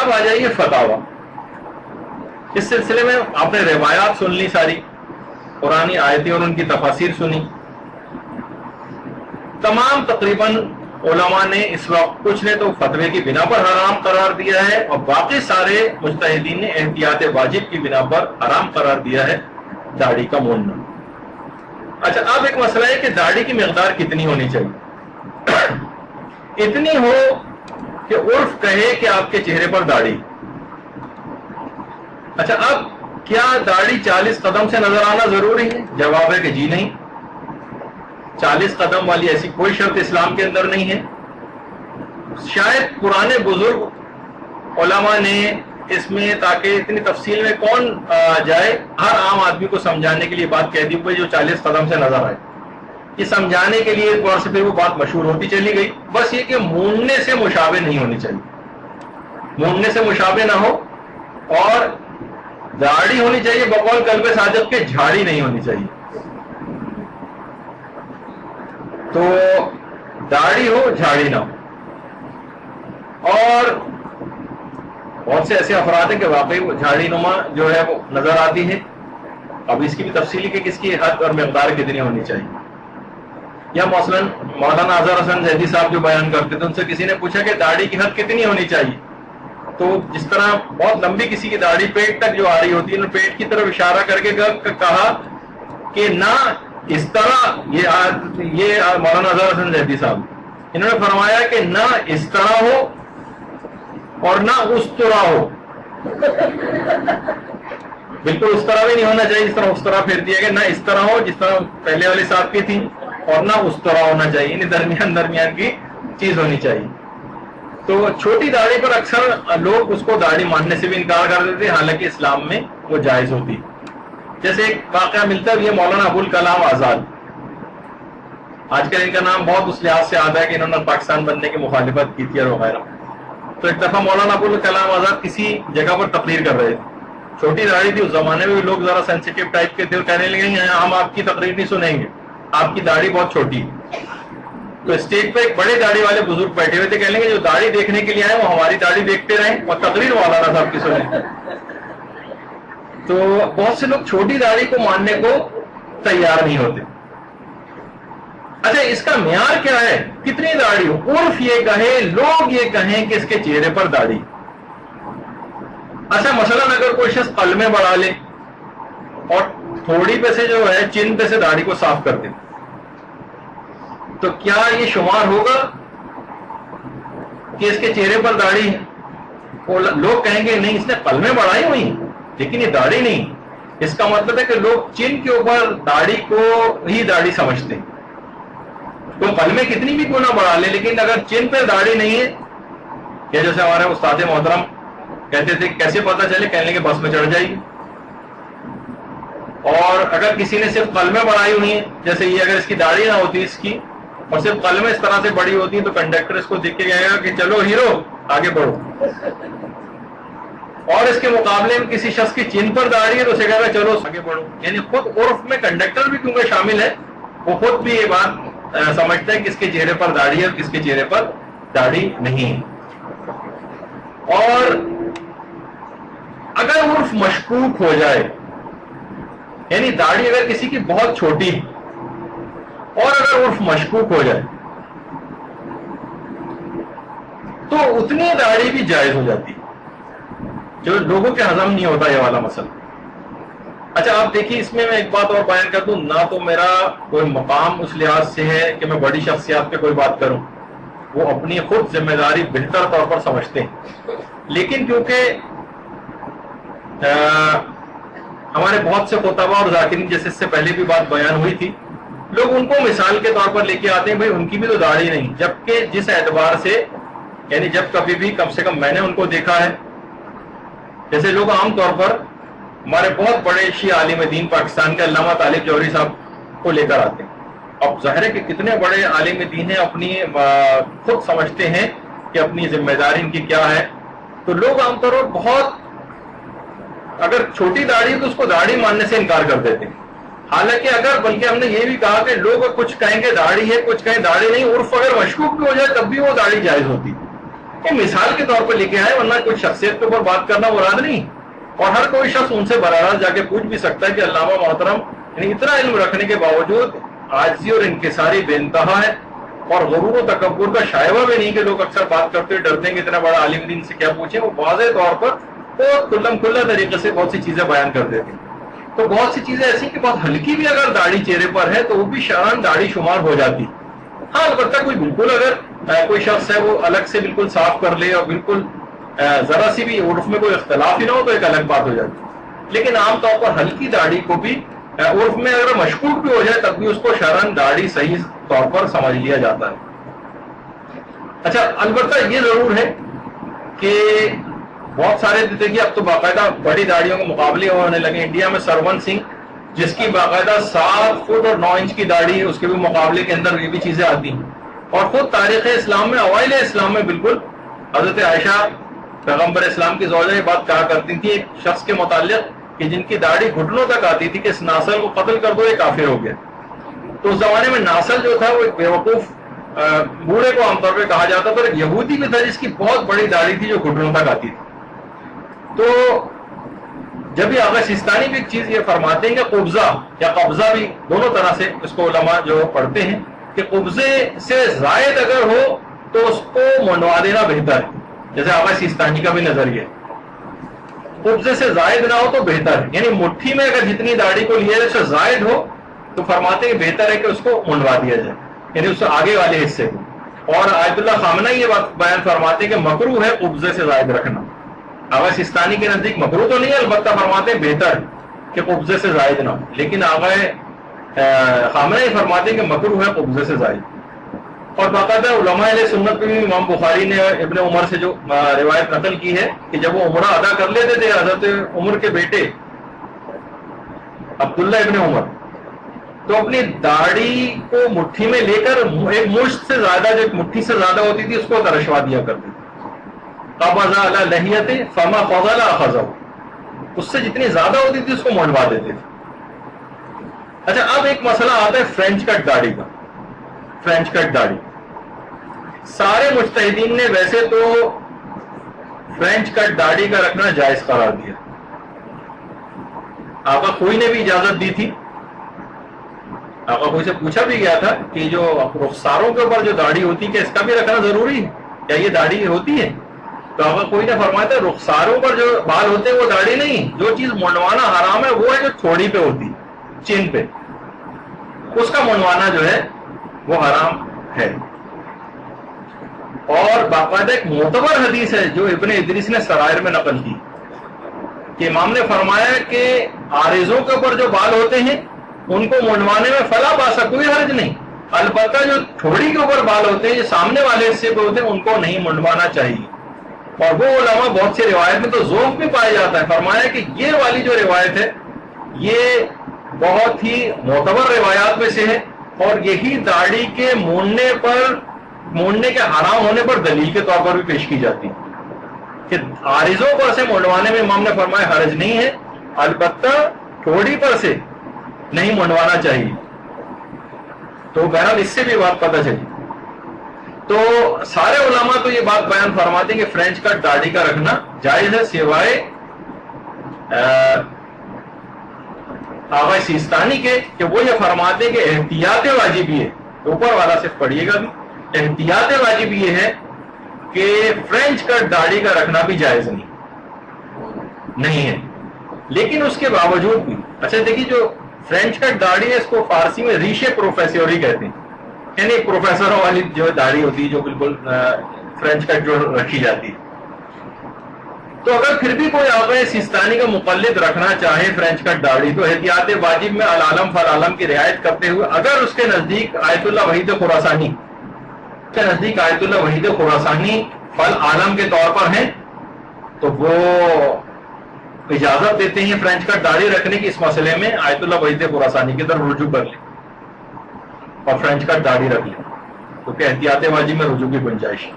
اب آ جائیے فتاوا. اس سلسلے میں آپ نے روایات سن لی ساری, قرآنی آیتیں اور ان کی تفاسیر سنی. تمام تقریباً علماء نے اس وقت کچھ نے تو فتوے کی بنا پر حرام قرار دیا ہے, اور باقی سارے مجتہدین نے احتیاط واجب کی بنا پر حرام قرار دیا ہے داڑھی کا موننا. اچھا, اب ایک مسئلہ ہے کہ داڑھی کی مقدار کتنی ہونی چاہیے. اتنی ہو کہ عرف کہے کہ آپ کے چہرے پر داڑھی. اچھا, اب کیا داڑھی 40 قدم سے نظر آنا ضروری ہے؟ جواب ہے کہ جی نہیں. 40 قدم والی ایسی کوئی شرط اسلام کے اندر نہیں ہے. شاید پرانے بزرگ علماء نے اس میں, تاکہ اتنی تفصیل میں کون جائے, ہر عام آدمی کو سمجھانے کے لیے بات کہہ دی ہوئی جو 40 قدم سے نظر آئے. یہ سمجھانے کے لیے ایک بار سے پھر وہ بات مشہور ہوتی چلی گئی. بس یہ کہ موننے سے مشابہ نہیں ہونی چاہیے, موننے سے مشابہ نہ ہو, اور داڑھی ہونی چاہیے بقول قلب صادق کے, جھاڑی نہیں ہونی چاہیے. تو داڑھی ہو, جھاڑی نہ ہو. اور بہت سے ایسے افراد ہیں کہ واقعی وہ جھاڑی نما جو ہے وہ نظر آتی ہے. اب اس کی بھی تفصیلی کہ کس کی حد اور مقدار کتنی ہونی چاہیے. یا مثلاً مولانا اظہر حسن زیدی صاحب جو بیان کرتے تھے, ان سے کسی نے پوچھا کہ داڑھی کی حد کتنی ہونی چاہیے, تو جس طرح بہت لمبی کسی کی داڑھی پیٹ تک جو آ رہی ہوتی ہے, انہوں نے پیٹ کی طرف اشارہ کر کے کہا کہ نہ اس طرح, یہ مولانا اظہر حسن زیدی صاحب, انہوں نے فرمایا کہ نہ اس طرح ہو اور نہ اس طرح ہو. بالکل اس طرح بھی نہیں ہونا چاہیے جس طرح اس طرح پھیر دیا گیا, نہ اس طرح ہو جس طرح پہلے والی صاحب کی تھی, اور نہ اس طرح ہونا چاہیے, یعنی درمیان کی چیز ہونی چاہیے. تو چھوٹی داڑھی پر اکثر لوگ اس کو داڑھی ماننے سے بھی انکار کر دیتے ہیں, حالانکہ اسلام میں وہ جائز ہوتی. جیسے ایک واقعہ ملتا ہے, یہ مولانا ابوالکلام آزاد, آج کل ان کا نام بہت اس لحاظ سے آتا ہے کہ انہوں نے پاکستان بننے کی مخالفت کی تھی اور وغیرہ. تو ایک دفعہ مولانا ابوالکلام آزاد کسی جگہ پر تقریر کر رہے تھے. چھوٹی داڑھی تھی, اس زمانے میں بھی لوگ ذرا سینسیٹیو ٹائپ کے تھے, اور کہنے لگے ہم آپ کی تقریر نہیں سنیں گے, آپ کی داڑھی بہت چھوٹی ہے. تو اسٹیج پہ ایک بڑے داڑھی والے بزرگ بیٹھے ہوئے تھے, کہنے لگے جو داڑھی دیکھنے کے لیے آئے وہ ہماری داڑھی دیکھتے رہیں اور تقریر مولانا صاحب کی سنیں. تو بہت سے لوگ چھوٹی داڑھی کو ماننے کو تیار نہیں ہوتے. اچھا, اس کا معیار کیا ہے, کتنی داڑھی ہو؟ عرف یہ کہے, لوگ یہ کہیں کہ اس کے چہرے پر داڑھی. اچھا, مثلاً اگر کوئی شخص قلمیں بڑھا لے اور تھوڑی پہ سے جو ہے چن پہ سے داڑھی کو صاف کر دے, تو کیا یہ شمار ہوگا کہ اس کے چہرے پر داڑھی ہے؟ لوگ کہیں گے نہیں, اس نے قلمیں بڑھائی ہوئی لیکن یہ داڑھی نہیں. اس کا مطلب ہے کہ لوگ چن کے اوپر داڑھی کو ہی داڑھی سمجھتے ہیں. تو قلمیں کتنی بھی کیوں نہ بڑھا لے, لیکن اگر چن پہ داڑھی نہیں ہے, یا جیسے ہمارے استاد محترم کہتے تھے کیسے پتہ چلے, کہنے کے بس میں چڑھ جائے گی. اور اگر کسی نے صرف قلمیں بڑھائی ہوئی ہیں, جیسے یہ اگر اس کی داڑھی نہ ہوتی اس کی, اور صرف قلمیں اس طرح سے بڑی ہوتی ہیں, تو کنڈکٹر اس کو دیکھ کے کہے گا کہ چلو ہیرو آگے بڑھو. اور اس کے مقابلے میں کسی شخص کی چین پر داڑھی ہے تو اسے کہے گا چلو آگے بڑھو. یعنی خود عرف میں کنڈکٹر بھی کیونکہ شامل ہے, وہ خود بھی یہ بات سمجھتا ہے کہ اس کے چہرے پر داڑھی ہے اور کس کے چہرے پر داڑھی نہیں ہے. اور اگر عرف مشکوک ہو جائے, یعنی داڑھی اگر کسی کی بہت چھوٹی اور اگر عرف مشکوک ہو جائے تو اتنی داڑھی بھی جائز ہو جاتی ہے, جو لوگوں کے ہضم نہیں ہوتا یہ والا مسئلہ. اچھا, آپ دیکھیے اس میں ایک بات اور بیان کر دوں, نہ تو میرا کوئی مقام اس لحاظ سے ہے کہ میں بڑی شخصیات پہ کوئی بات کروں, وہ اپنی خود ذمہ داری بہتر طور پر سمجھتے ہیں. لیکن کیونکہ ہمارے بہت سے خطبہ اور ذاکرین, جیسے اس سے پہلے بھی بات بیان ہوئی تھی, لوگ ان کو مثال کے طور پر لے کے آتے ہیں, بھائی ان کی بھی تو داڑھی نہیں, جبکہ جس اعتبار سے, یعنی جب کبھی بھی کم سے کم میں نے ان کو دیکھا ہے, جیسے لوگ عام طور پر ہمارے بہت بڑے شیعہ عالم دین پاکستان کے علامہ طالب جوہری صاحب کو لے کر آتے ہیں. اب ظاہر ہے کہ کتنے بڑے عالم دین ہیں, اپنی خود سمجھتے ہیں کہ اپنی ذمہ داری ان کی کیا ہے, تو لوگ عام طور پر بہت, اگر چھوٹی داڑھی ہے تو اس کو داڑھی ماننے سے انکار کر دیتے ہیں. حالانکہ اگر, بلکہ ہم نے یہ بھی کہا کہ لوگ کچھ کہیں گے داڑھی ہے, کچھ کہیں داڑھی نہیں, عرف اگر مشکوک بھی ہو جائے تب بھی وہ داڑھی جائز ہوتی. یہ مثال کے طور پر لکھے آئے، ورنہ کوئی شخصیت کے اوپر بات کرنا مراد نہیں. اور ہر کوئی شخص ان سے براہ راست جا کے پوچھ بھی سکتا ہے کہ علامہ محترم یعنی اتنا علم رکھنے کے باوجود عاجزی اور انکساری بے انتہا ہے، اور غرور و تکبر کا شائبہ بھی نہیں کہ لوگ اکثر بات کرتے ڈرتے ہیں کہ اتنا بڑا عالم دین سے کیا پوچھیں. وہ واضح طور پر بہت کھلم کھلا طریقے سے بہت سی چیزیں بیان کر دیتے ہیں. تو بہت سی چیزیں ایسی کہ بہت ہلکی بھی اگر داڑھی چہرے پر ہے تو وہ بھی شرعاً داڑھی شمار ہو جاتی. ہاں البتہ کوئی بالکل اگر کوئی شخص ہے وہ الگ سے بالکل صاف کر لے اور بالکل ذرا سی بھی عرف میں کوئی اختلاف ہی نہ ہو تو ایک الگ بات ہو جاتی. لیکن عام طور پر ہلکی داڑھی کو بھی عرف میں اگر مشکوک بھی ہو جائے تب بھی اس کو شرعاً داڑھی صحیح طور پر سمجھ لیا جاتا ہے. اچھا البتہ یہ ضرور ہے کہ بہت سارے دیکھیے اب تو باقاعدہ بڑی داڑھیوں کے مقابلے ہونے لگے. انڈیا میں سرون سنگھ جس کی باقاعدہ 7 فٹ اور 9 انچ کی داڑھی ہے، اس کے بھی مقابلے کے اندر یہ بھی چیزیں آتی ہیں. اور خود تاریخ اسلام میں اوائل اسلام میں بالکل حضرت عائشہ پیغمبر اسلام کی زوجہ یہ بات کہا کرتی تھی ایک شخص کے متعلق کہ جن کی داڑھی گھٹنوں تک آتی تھی کہ اس ناسل کو قتل کر دو یہ کافر ہو گیا. تو اس زمانے میں ناسل جو تھا وہ ایک بیوقوف بوڑھے کو عام طور پہ کہا جاتا تھا. ایک یہودی بھی تھا جس کی بہت بڑی داڑھی تھی جو گھٹنوں تک آتی تھی. تو جب یہ آغا سیستانی بھی ایک چیز یہ فرماتے ہیں کہ قبضہ یا قبضہ بھی دونوں طرح سے اس کو علماء جو پڑھتے ہیں کہ قبضے سے زائد اگر ہو تو اس کو منڈوا دینا بہتر ہے. جیسے آغا سیستانی کا بھی نظریہ ہے قبضے سے زائد نہ ہو تو بہتر ہے، یعنی مٹھی میں اگر جتنی داڑھی کو لیا جائے اس سے زائد ہو تو فرماتے ہیں بہتر ہے کہ اس کو منڈوا دیا جائے، یعنی اس سے آگے والے حصے کو. اور آیت اللہ خامنہ یہ بات بیان فرماتے ہیں کہ مکروہ ہے قبضے سے زائد رکھنا. آغا سیستانی کے نزدیک مکروہ تو نہیں ہے، البتہ فرماتے ہیں بہتر ہے کہ قبضے سے زائد نہ ہو. لیکن آغا خامنہ یہ فرماتے ہیں کہ مکروہ ہے قبضے سے زائد. اور باقاعدہ علماء اہل سنت میں بھی امام بخاری نے ابن عمر سے جو روایت نقل کی ہے کہ جب وہ عمرہ ادا کر لیتے تھے حضرت عمر کے بیٹے عبداللہ ابن عمر تو اپنی داڑھی کو مٹھی میں لے کر ایک مشت سے زیادہ جو ایک مٹھی سے زیادہ ہوتی تھی اس کو ترشوا دیا کرتے تھے. قبض علی لحیۃ فما فضل اخذہ، اس سے جتنی زیادہ ہوتی تھی اس کو منڈوا دیتے تھے. اچھا اب ایک مسئلہ آتا ہے فرینچ کٹ داڑھی کا. فرینچ کٹ داڑھی سارے مجتہدین نے ویسے تو فرینچ کٹ داڑھی کا رکھنا جائز قرار دیا. آقا کوئی نے بھی اجازت دی تھی. آقا کوئی سے پوچھا بھی گیا تھا کہ جو رخساروں کے اوپر جو داڑھی ہوتی ہے کہ اس کا بھی رکھنا ضروری ہے، کیا یہ داڑھی ہوتی ہے؟ تو آقا کوئی نے فرمایا تھا رخساروں پر جو بال ہوتے ہیں وہ داڑھی نہیں، جو چیز منڈوانا حرام ہے وہ ہے جو تھوڑی پہ ہوتی چین پہ، اس کا منڈوانا جو ہے وہ حرام ہے. اور باقاعدہ ایک معتبر حدیث ہے جو ابن ادریس نے سرائر میں نقل کی کہ امام نے فرمایا کہ عارضوں کے اوپر جو بال ہوتے ہیں ان کو منڈوانے میں فلا باس کوئی حرج نہیں، البتہ جو تھوڑی کے اوپر بال ہوتے ہیں جو سامنے والے حصے پہ ہوتے ہیں ان کو نہیں منڈوانا چاہیے. اور وہ علماء بہت سی روایت میں تو ذوق بھی پایا جاتا ہے. فرمایا کہ یہ والی جو روایت ہے یہ بہت ہی معتبر روایات میں سے ہے اور یہی داڑھی کے مونڈنے کے حرام ہونے پر دلیل کے طور پر بھی پیش کی جاتی کہ عارضوں پر سے منڈوانے میں امام نے فرمایا حرج نہیں ہے، البتہ تھوڑی پر سے نہیں منڈوانا چاہیے. تو بہرحال اس سے بھی بات پتہ چلی. تو سارے علماء تو یہ بات بیان فرماتے ہیں کہ فرینچ کٹ داڑھی کا رکھنا جائز ہے سوائے آغا سیستانی کے کہ وہ یہ فرماتے ہیں کہ احتیاط واجب یہ ہے. اوپر والا صرف پڑھیے گا بھی، احتیاط واجب یہ ہے کہ فرینچ کٹ داڑھی کا رکھنا بھی جائز نہیں ہے. لیکن اس کے باوجود بھی اچھا دیکھیے جو فرینچ کٹ داڑھی ہے اس کو فارسی میں ریشے پروفیسوری کہتے ہیں، یعنی پروفیسروں والی جو داڑھی ہوتی ہے جو بالکل فرینچ کٹ جو رکھی جاتی ہے. تو اگر پھر بھی کوئی آغا سیستانی کا مقلد رکھنا چاہے فرینچ کٹ داڑھی تو احتیاط واجب میں العالم فالعالم کی رعایت کرتے ہوئے اگر اس کے نزدیک آیت اللہ وحید خراسانی فل عالم کے طور پر ہیں تو وہ اجازت دیتے ہیں فرینچ کٹ داڑھی رکھنے کی. اس مسئلے میں آیت اللہ وحید خراسانی کی طرف رجوع کر لیں اور فرینچ کٹ داڑھی رکھ لیں کیونکہ احتیاط واجب میں رجوع کی گنجائش ہے.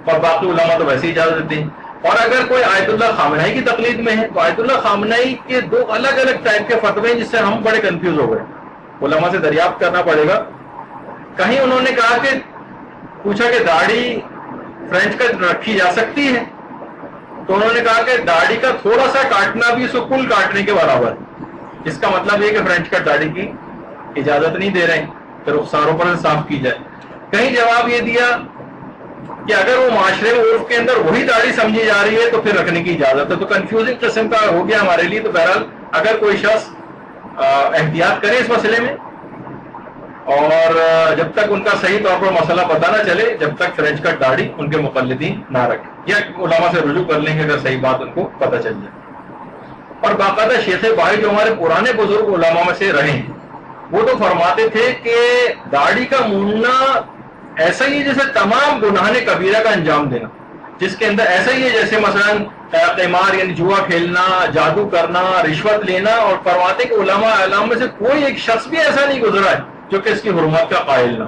اور باقی علماء تو ویسے ہی اجازت دیتے ہیں. اور اگر کوئی آیت اللہ خامنہی کی تقلید میں ہے تو آیت اللہ خامنہی کے 2 الگ الگ ٹائپ کے فتوے ہیں جس سے ہم بڑے کنفیوز ہو گئے. علماء سے دریافت کرنا پڑے گا. کہیں انہوں نے کہا کہ پوچھا کہ داڑھی فرینچ کٹ رکھی جا سکتی ہے؟ تو انہوں نے کہا کہ داڑھی کا تھوڑا سا کاٹنا بھی اس کو کل کاٹنے کے برابر ہے. اس کا مطلب یہ کہ فرینچ کٹ داڑھی کی اجازت نہیں دے رہے ہیں، پھر رخساروں پر صاف کی جائے. کہیں جواب یہ دیا کہ اگر وہ معاشرے میں عرف کے اندر وہی داڑھی سمجھی جا رہی ہے تو پھر رکھنے کی اجازت ہے. تو کنفیوزنگ قسم کا ہو گیا ہمارے لیے. تو بہرحال اگر کوئی شخص احتیاط کرے اس مسئلے میں، اور جب تک ان کا صحیح طور پر مسئلہ پتہ نہ چلے، جب تک فرینچ کٹ داڑھی ان کے مقلدین نہ رکھیں، یا علماء سے رجوع کر لیں گے اگر صحیح بات ان کو پتہ چل جائے. اور باقاعدہ شیخ بھائی جو ہمارے پرانے بزرگ علماء میں سے رہے ہیں، وہ تو فرماتے تھے کہ داڑھی کا موننا ایسا ہی ہے جیسے تمام گناہ کبیرہ کا انجام دینا، جس کے اندر ایسا ہی ہے جیسے مثلاً قمار یعنی جوا کھیلنا، جادو کرنا، رشوت لینا. اور فرماتے کہ علماء اعلام میں سے کوئی ایک شخص بھی ایسا نہیں گزرا ہے جو کہ اس کی حرمت کا قائل نہ.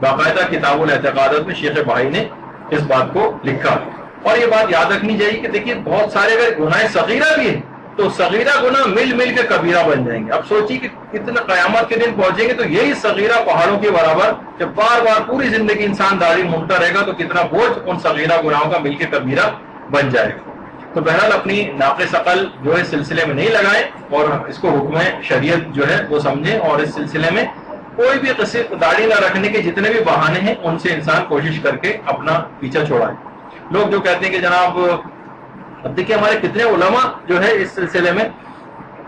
باقاعدہ کتاب الاعتقادات میں شیخ بھائی نے اس بات کو لکھا. اور یہ بات یاد رکھنی چاہیے کہ دیکھیے بہت سارے اگر گناہ صغیرہ بھی ہیں تو صغیرہ گناہ مل مل کے کبیرہ بن جائیں گے. اب سوچیے کہ کتنا قیامت کے دن پہنچیں گے تو یہی صغیرہ پہاڑوں کے برابر جب بار بار پوری زندگی انسان داڑھی مونتا رہے گا تو کتنا بوجھ ان صغیرہ گناہوں کا مل کے کبیرہ بن جائے گا. تو بہرحال اپنی ناقص عقل جو ہے سلسلے میں نہیں لگائیں، اور اس کو حکم شریعت جو ہے وہ سمجھیں. اور اس سلسلے میں کوئی بھی قسم داڑھی نہ رکھنے کے جتنے بھی بہانے ہیں ان سے انسان کوشش کر کے اپنا پیچھا چھوڑائے. لوگ جو کہتے ہیں کہ جناب اب دیکھیے ہمارے کتنے علماء جو ہے اس سلسلے میں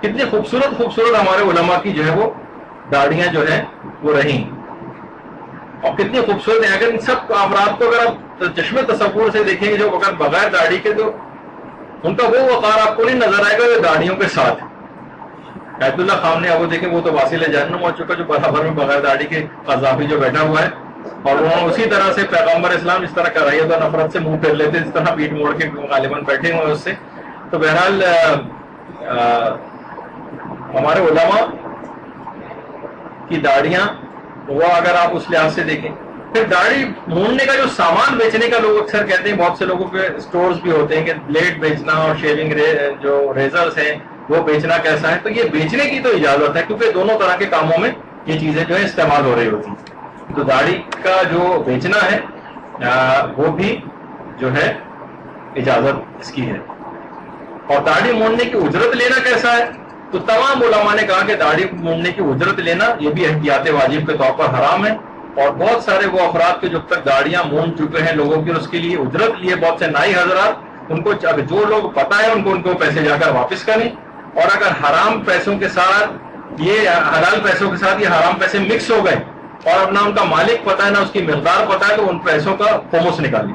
کتنی خوبصورت ہمارے علماء کی جو ہے وہ داڑیاں جو ہے وہ رہیں، اور کتنی خوبصورت ہیں. اگر ان سب افراد کو اگر آپ چشم تصور سے دیکھیں گے جو اگر بغیر داڑھی کے، تو ان کا وہ وقار آپ کو نہیں نظر آئے گا جو داڑھیوں کے ساتھ. عبد اللہ خان نے اب دیکھیں وہ تو واصل جہنم ہو چکا جو برابر میں بغیر داڑھی کے قذافی جو بیٹھا ہوا ہے، اور وہ اسی طرح سے پیغمبر اسلام اس طرح کر رہی ہے تو نفرت سے منہ پھیر لیتے اس طرح پیٹ موڑ کے غالباً بیٹھے ہوئے اس سے. تو بہرحال ہمارے علماء کی داڑیاں وہ اگر آپ اس لحاظ سے دیکھیں. پھر داڑھی موننے کا جو سامان بیچنے کا لوگ اکثر کہتے ہیں، بہت سے لوگوں کے سٹورز بھی ہوتے ہیں کہ بلیڈ بیچنا اور شیونگ جو ریزرز ہیں وہ بیچنا کیسا ہے. تو یہ بیچنے کی تو اجازت ہے کیونکہ دونوں طرح کے کاموں میں یہ چیزیں جو ہے استعمال ہو رہی ہوتی ہیں. تو داڑھی کا جو بیچنا ہے وہ بھی جو ہے اجازت اس کی ہے. اور داڑھی موننے کی اجرت لینا کیسا ہے؟ تو تمام علماء نے کہا کہ داڑھی موننے کی اجرت لینا یہ بھی احتیاط واجب کے طور پر حرام ہے. اور بہت سارے وہ افراد کے جب تک داڑیاں مون چکے ہیں لوگوں کی اس کے لیے اجرت لیے بہت سے نائی حضرات، ان کو جو لوگ پتہ ہے ان کو پیسے جا کر واپس کریں. اور اگر حرام پیسوں کے ساتھ یہ حلال پیسوں کے ساتھ یہ حرام پیسے مکس ہو گئے اور اب نہ ان کا مالک پتہ ہے نہ اس کی مقدار پتہ ہے تو ان پیسوں کا خمس نکالی.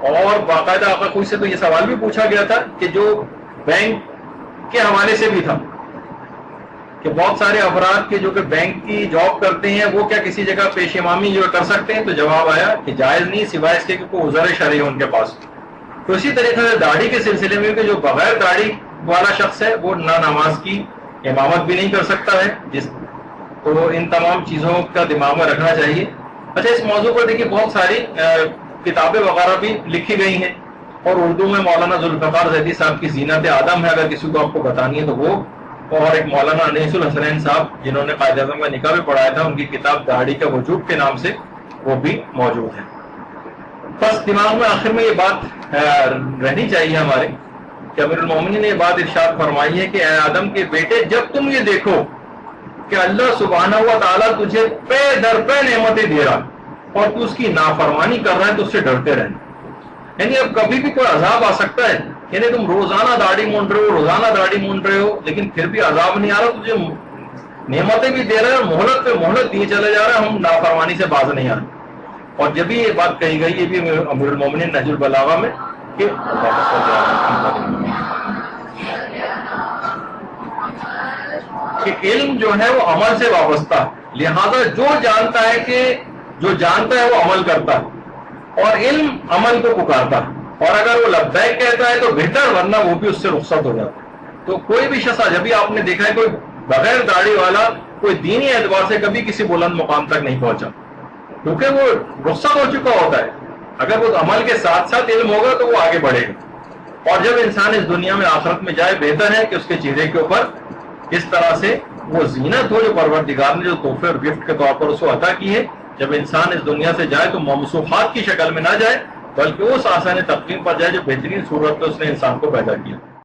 اور باقاعدہ آقا کوئی سے تو یہ سوال بھی پوچھا گیا تھا کہ جو بینک کے حوالے سے بھی تھا کہ بہت سارے افراد کے جو کہ بینک کی جاب کرتے ہیں وہ کیا کسی جگہ پیش امامی جو کر سکتے ہیں؟ تو جواب آیا کہ جائز نہیں سوائے اس کے کہ کوئی عذر شرعی ہے ان کے پاس. تو اسی طریقے سے داڑھی کے سلسلے میں کہ جو بغیر داڑھی والا شخص ہے وہ نہ نماز کی امامت بھی نہیں کر سکتا ہے. تو ان تمام چیزوں کا دماغ میں رکھنا چاہیے. اچھا اس موضوع پر دیکھیے بہت ساری کتابیں وغیرہ بھی لکھی گئی ہیں، اور اردو میں مولانا ذوالفقار زیدی صاحب کی زینت آدم ہے اگر کسی کو آپ کو بتانی ہے تو وہ، اور ایک مولانا انیس الحسنین صاحب جنہوں نے قائد اعظم کا نکاح بھی پڑھایا تھا ان کی کتاب داڑھی کا وجوب کے نام سے وہ بھی موجود ہے. بس دماغ میں آخر میں یہ بات رہنی چاہیے ہمارے کہ امیر المومنین نے یہ بات ارشاد فرمائی ہے کہ اے آدم کے بیٹے جب تم یہ دیکھو کہ اللہ سبحانہ و تعالیٰ تجھے پے در پے نعمتیں دے رہا اور تو اس کی نافرمانی کر رہا ہے تو اس سے ڈرتے رہنا. یعنی اب کبھی بھی کوئی عذاب آ سکتا ہے، یعنی تم روزانہ داڑھی مونڈ رہے ہو لیکن پھر بھی عذاب نہیں آ رہا، تجھے نعمتیں بھی دے رہے ہیں اور مہلت پہ مہلت دیے چلے جا رہے ہیں، ہم نافرمانی سے باز نہیں آ رہے. اور جب بھی یہ بات کہی گئی یہ بھی امیر المومنین نہج البلاغہ میں کہ علم جو ہے وہ عمل سے وابستہ ہے، لہذا جو جانتا ہے وہ عمل کرتا ہے اور علم عمل کو پکارتا ہے. اور اگر وہ لبیک کہتا ہے تو بہتر، ورنہ وہ بھی اس سے رخصت ہو جاتا ہے. تو کوئی بھی شخص جب بھی آپ نے دیکھا ہے کوئی بغیر داڑھی والا کوئی دینی اعتبار سے کبھی کسی بلند مقام تک نہیں پہنچا کیونکہ وہ رخصت ہو چکا ہوتا ہے. اگر وہ عمل کے ساتھ ساتھ علم ہوگا تو وہ آگے بڑھے گا. اور جب انسان اس دنیا میں آخرت میں جائے بہتر ہے کہ اس کے چہرے کے اوپر اس طرح سے وہ زینت ہو جو پروردگار نے جو تحفے اور گفٹ کے طور پر اس کو عطا کی ہے جب انسان اس دنیا سے جائے تو موصوفات کی شکل میں نہ جائے بلکہ اس آسان تقویم پر جائے جو بہترین صورت میں اس نے انسان کو پیدا کیا.